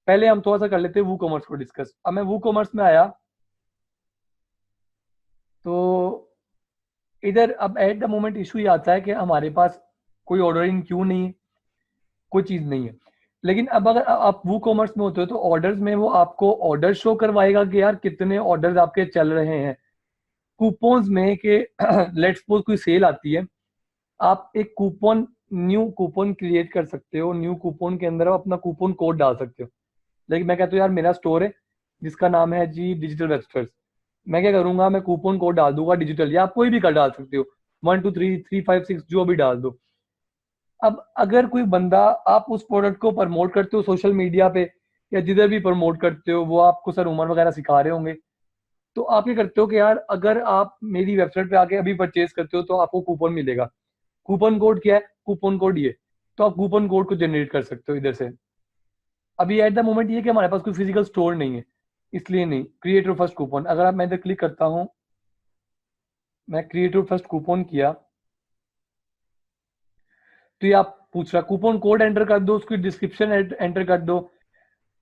पहले हम थोड़ा सा कर लेते हैं वो कॉमर्स को डिस्कस। अब मैं वो कॉमर्स में आया तो इधर अब एट द मोमेंट इशू ये आता है कि हमारे पास कोई ऑर्डर इन क्यू नहीं है, कोई चीज़ नहीं है। लेकिन अब अगर आप वो कॉमर्स में होते हो तो ऑर्डर्स में वो आपको ऑर्डर शो करवाएगा कि यार कितने ऑर्डर्स आपके चल रहे हैं। कूपन्स में कि लेट्स सपोज कोई सेल आती है, आप एक कूपन न्यू कूपन क्रिएट कर सकते हो, न्यू कूपन के अंदर आप अपना कूपन कोड डाल सकते हो। लेकिन मैं कहता हूँ यार मेरा स्टोर है जिसका नाम है जी डिजिटल वेबस्टर्स, मैं क्या करूंगा, मैं कूपन कोड डाल दूंगा डिजिटल, या आप कोई भी कर डाल सकते हो, 1 2 3 3 5 6 जो भी डाल दो। अब अगर कोई बंदा, आप उस प्रोडक्ट को प्रमोट करते हो सोशल मीडिया पे या जिधर भी प्रमोट करते हो, वो आपको सर उमर वगैरह सिखा रहे होंगे, तो आप क्या करते हो कि यार अगर आप मेरी वेबसाइट पे आके अभी परचेज करते हो तो आपको कूपन मिलेगा। कूपन कोड क्या है? कूपन कोड ये, तो आप कूपन कोड को जनरेट कर सकते हो इधर से। अभी एट द मोमेंट ये कि हमारे पास कोई फिजिकल स्टोर नहीं है, इसलिए नहीं। क्रिएटर फर्स्ट कूपन, अगर आप, मैं इधर क्लिक करता हूँ, मैं क्रिएटर फर्स्ट कूपन किया तो ये आप पूछ रहा कूपन कोड एंटर कर दो, उसकी डिस्क्रिप्शन एंटर कर दो,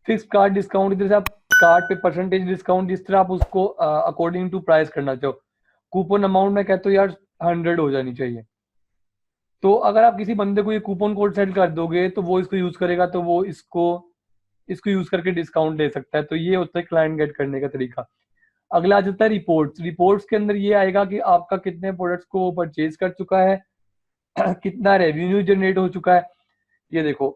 फिक्स कार्ड डिस्काउंट, इधर से आप कार्ड पे परसेंटेज डिस्काउंट, जिस तरह आप उसको अकॉर्डिंग टू प्राइस करना चाहो। कूपन अमाउंट मैं कहता हूँ यार 100 हो जानी चाहिए। तो अगर आप किसी बंदे को ये कूपन कोड सेंड कर दोगे तो वो इसको यूज करेगा, तो वो इसको इसको यूज करके डिस्काउंट ले सकता है। तो ये होता है क्लाइंट गेट करने का तरीका। अगला आ जाता है रिपोर्ट्स। रिपोर्ट्स के अंदर ये आएगा कि आपका कितने प्रोडक्ट्स को परचेज कर चुका है, कितना रेवेन्यू जनरेट हो चुका है। ये देखो,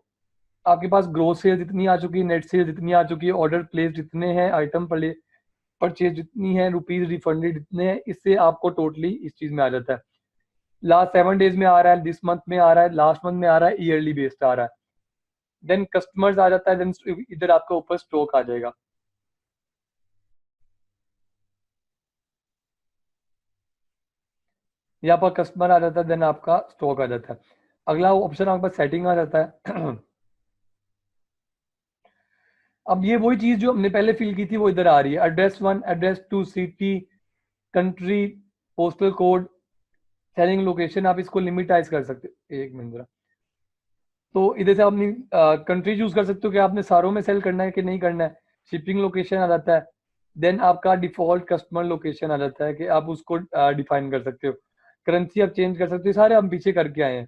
आपके पास ग्रोथ सेल जितनी आ चुकी है, नेट सेल जितनी आ चुकी है, ऑर्डर प्लेस जितने हैं, आइटम परचेज जितनी है, रुपीज रिफंडेड जितने हैं, इससे आपको टोटली इस चीज में आ जाता है। लास्ट 7 डेज में आ रहा है, दिस मंथ में आ रहा है, लास्ट मंथ में आ रहा है, ईयरली बेस्ड आ रहा है। देन कस्टमर्स आ जाता है, देन इधर आपका ऊपर स्टॉक आ जाएगा। यहाँ पर कस्टमर आ जाता है, देन आपका स्टॉक आ जाता है। अगला ऑप्शन आपके पास सेटिंग आ जाता है। अब ये वही चीज जो हमने पहले फिल की थी वो इधर आ रही है। Address 1, address 2, city, country, postal code, selling location, आप इसको लिमिटाइज कर सकते हो। एक मिनट जरा। तो इधर से आप अपनी कंट्री चूज कर सकते हो कि आपने सारों में सेल करना है कि नहीं करना है। शिपिंग लोकेशन आ जाता है। देन आपका डिफॉल्ट कस्टमर लोकेशन आ जाता है कि आप उसको डिफाइन कर सकते हो। करेंसी आप चेंज कर सकते हो, सारे हम पीछे करके आए हैं।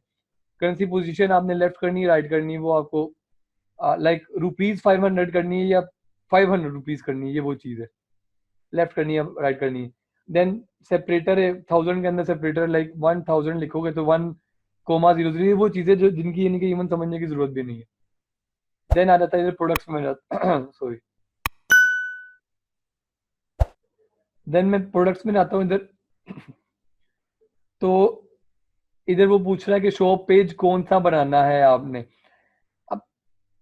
करेंसी पोजीशन आपने लेफ्ट करनी है, राइट करनी है, वो आपको लाइक ₹500 करनी है या ₹500 करनी है, ये वो चीज़ है। लेफ्ट करनी है, राइट करनी है। देन सेपरेटर है, 1000 के अंदर सेपरेटर, लाइक 1000 लिखोगे तो 1,00, ये वो चीज़ें जो जिनकी इनकी इवन समझने की जरूरत भी नहीं है। देन आ जाता है इधर प्रोडक्ट्स में जाता सॉरी, देन मैं प्रोडक्ट्स में आता हूँ इधर। तो इधर वो पूछ रहा है कि शॉप पेज कौन सा बनाना है आपने। अब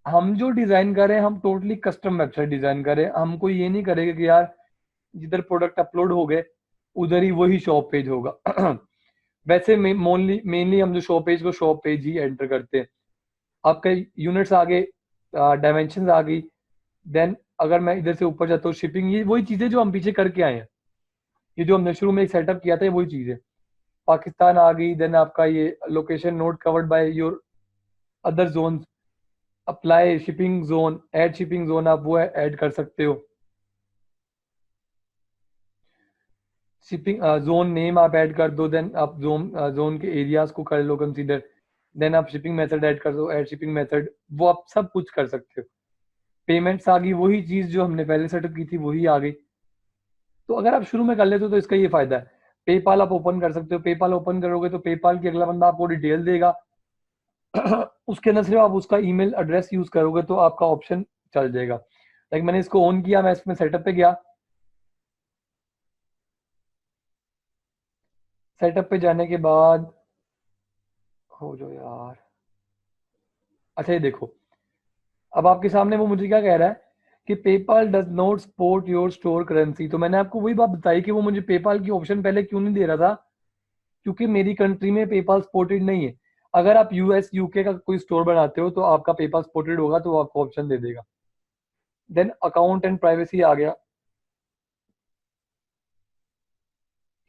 हम जो डिजाइन कर रहे हैं, हम टोटली कस्टम वेबसाइट डिजाइन कर रहे हैं। हमको ये नहीं करेगा कि यार जिधर प्रोडक्ट अपलोड हो गए उधर ही वही शॉप पेज होगा। वैसे मेनली हम जो शॉप पेज को शॉप पेज ही एंटर करते हैं। आपका यूनिट्स आ गए, डायमेंशन आ गई। देन अगर मैं इधर से ऊपर जाता हूँ, शिपिंग, ये वही चीज़ें जो हम पीछे करके आए हैं। ये जो हमने शुरू में एक सेटअप किया था, ये वही चीज़ है। पाकिस्तान आ गई। देन आपका ये location note covered by your other zone, apply shipping zone, add shipping zone, आप वो ऐड कर सकते हो। शिपिंग जोन नेम आप ऐड कर दो, देन आप जोन के एरियाज को कर लो कंसीडर। देन आप शिपिंग मेथड ऐड कर दो, ऐड शिपिंग मेथड, वो आप सब कुछ कर सकते हो। पेमेंट्स आ गई, वही चीज़ जो हमने पहले सेटअप की थी वही आ गई। तो अगर आप शुरू में कर लेते हो तो इसका ये फायदा है। पेपाल आप ओपन कर सकते हो। पेपाल ओपन करोगे तो पेपाल की अगला बंदा आपको डिटेल देगा। उसके अंदर सिर्फ आप उसका ईमेल एड्रेस यूज करोगे तो आपका ऑप्शन चल जाएगा। लाइक मैंने इसको ऑन किया, मैं इसमें सेटअप पे गया। सेटअप पे जाने के बाद, हो जो यार, अच्छा ये देखो, अब आपके सामने वो मुझे क्या कह रहा है कि PayPal does not support your store currency. तो मैंने आपको वही बात बताई कि वो मुझे पेपाल की ऑप्शन पहले क्यों नहीं दे रहा था, क्योंकि मेरी कंट्री में पेपाल सपोर्टेड नहीं है। अगर आप यूएस यूके का कोई स्टोर बनाते हो तो आपका पेपाल सपोर्टेड होगा, तो वो आपको ऑप्शन दे देगा। देन अकाउंट एंड प्राइवेसी आ गया।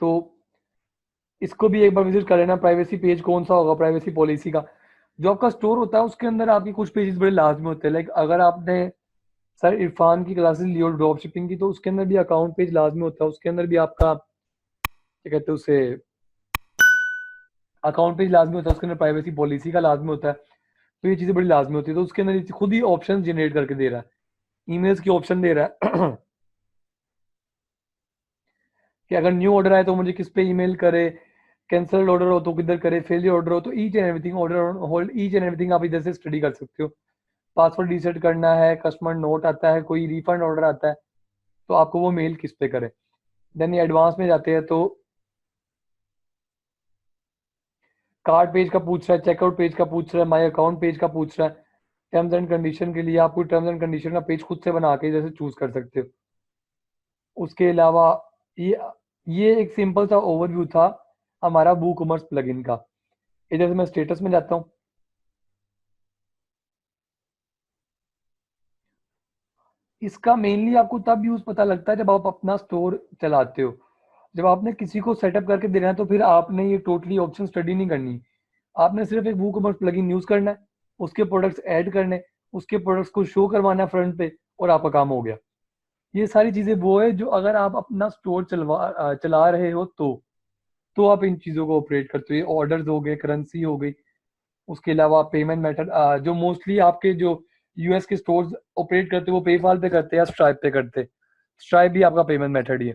तो इसको भी एक बार विजिट कर लेना। प्राइवेसी पेज कौन सा होगा, प्राइवेसी पॉलिसी का। जो आपका स्टोर होता है उसके अंदर आपकी कुछ पेजेस बड़े लाजमी होते हैं। लाइक अगर आपने सर इरफान की क्लासेस लियो ड्रॉप शिपिंग की, तो उसके अंदर भी अकाउंट पेज लाजमी होता है, उसके अंदर भी आपका क्या कहते हैं उसे, अकाउंट पेज लाजमी होता है, उसके अंदर प्राइवेसी पॉलिसी का लाजमी होता है। तो ये चीज़ें बड़ी लाजमी होती है, तो उसके अंदर ये खुद ही ऑप्शन जनरेट करके दे रहा है, ईमेल्स की ऑप्शन दे रहा है कि अगर न्यू ऑर्डर आए तो मुझे किस पे ईमेल करे, कैंसल्ड ऑर्डर हो तो किधर करे, फेलियर ऑर्डर हो तो each and everything order hold, each and everything आप इधर से स्टडी कर सकते हो। पासवर्ड रीसेट करना है, कस्टमर नोट आता है, कोई रिफंड ऑर्डर आता है, तो आपको वो मेल किस पे करे। देन ये एडवांस में जाते हैं तो कार्ड पेज का पूछ रहा है, चेकआउट पेज का पूछ रहा है, माई अकाउंट पेज का पूछ रहा है। टर्म्स एंड कंडीशन के लिए आप कोई टर्म्स एंड कंडीशन का पेज खुद से बना के जैसे चूज कर सकते हो। उसके अलावा ये ये एक सिंपल सा ओवरव्यू था हमारा वू कॉमर्स प्लगइन का। इधर से मैं स्टेटस में जाता हूँ। इसका मेनली आपको तब यूज पता लगता है जब आप अपना स्टोर चलाते हो। जब आपने किसी को सेटअप करके देना है तो फिर आपने ये टोटली ऑप्शन स्टडी नहीं करनी। आपने सिर्फ एक वू कॉमर्स प्लगइन यूज करना है, उसके प्रोडक्ट्स ऐड करने, उसके प्रोडक्ट्स को शो करवाना है फ्रंट पे, और आपका काम हो गया। ये सारी चीजें वो है जो अगर आप अपना स्टोर चला रहे हो तो आप इन चीजों को ऑपरेट करते हो। ये ऑर्डर्स हो गए, करेंसी हो गई, उसके अलावा पेमेंट मेथड जो मोस्टली आपके जो यूएस के स्टोर्स ऑपरेट करते हैं वो पेपाल पे करते हैं या स्ट्राइप पे करते हैं। स्ट्राइप भी आपका पेमेंट मेथड ही है।